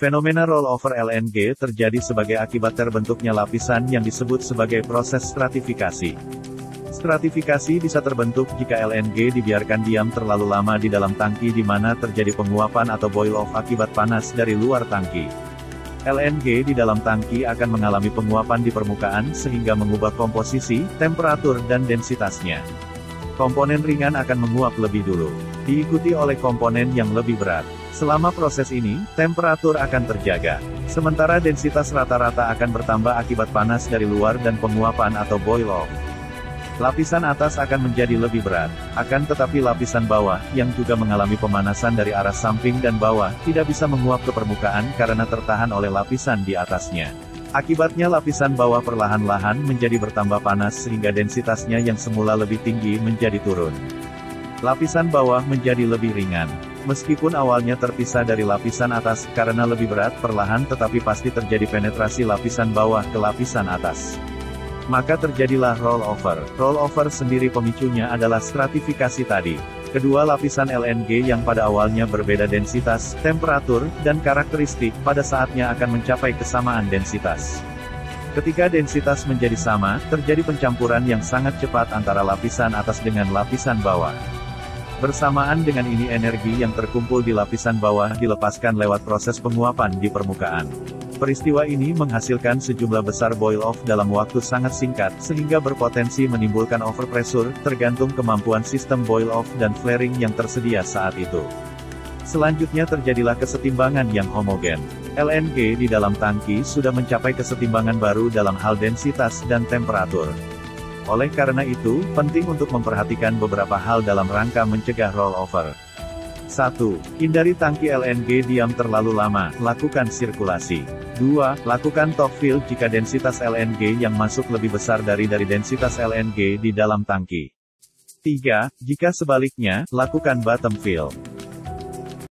Fenomena rollover LNG terjadi sebagai akibat terbentuknya lapisan yang disebut sebagai proses stratifikasi. Stratifikasi bisa terbentuk jika LNG dibiarkan diam terlalu lama di dalam tangki di mana terjadi penguapan atau boil off akibat panas dari luar tangki. LNG di dalam tangki akan mengalami penguapan di permukaan sehingga mengubah komposisi, temperatur dan densitasnya. Komponen ringan akan menguap lebih dulu, diikuti oleh komponen yang lebih berat. Selama proses ini, temperatur akan terjaga. Sementara densitas rata-rata akan bertambah akibat panas dari luar dan penguapan atau boil off. Lapisan atas akan menjadi lebih berat, akan tetapi lapisan bawah, yang juga mengalami pemanasan dari arah samping dan bawah, tidak bisa menguap ke permukaan karena tertahan oleh lapisan di atasnya. Akibatnya lapisan bawah perlahan-lahan menjadi bertambah panas sehingga densitasnya yang semula lebih tinggi menjadi turun. Lapisan bawah menjadi lebih ringan. Meskipun awalnya terpisah dari lapisan atas, karena lebih berat perlahan tetapi pasti terjadi penetrasi lapisan bawah ke lapisan atas. Maka terjadilah rollover. Rollover sendiri pemicunya adalah stratifikasi tadi. Kedua lapisan LNG yang pada awalnya berbeda densitas, temperatur, dan karakteristik, pada saatnya akan mencapai kesamaan densitas. Ketika densitas menjadi sama, terjadi pencampuran yang sangat cepat antara lapisan atas dengan lapisan bawah. Bersamaan dengan ini energi yang terkumpul di lapisan bawah dilepaskan lewat proses penguapan di permukaan. Peristiwa ini menghasilkan sejumlah besar boil off dalam waktu sangat singkat, sehingga berpotensi menimbulkan overpressure, tergantung kemampuan sistem boil off dan flaring yang tersedia saat itu. Selanjutnya terjadilah kesetimbangan yang homogen. LNG di dalam tangki sudah mencapai kesetimbangan baru dalam hal densitas dan temperatur. Oleh karena itu, penting untuk memperhatikan beberapa hal dalam rangka mencegah rollover. 1. Hindari tangki LNG diam terlalu lama, lakukan sirkulasi. 2. Lakukan top fill jika densitas LNG yang masuk lebih besar dari densitas LNG di dalam tangki. 3. Jika sebaliknya, lakukan bottom fill.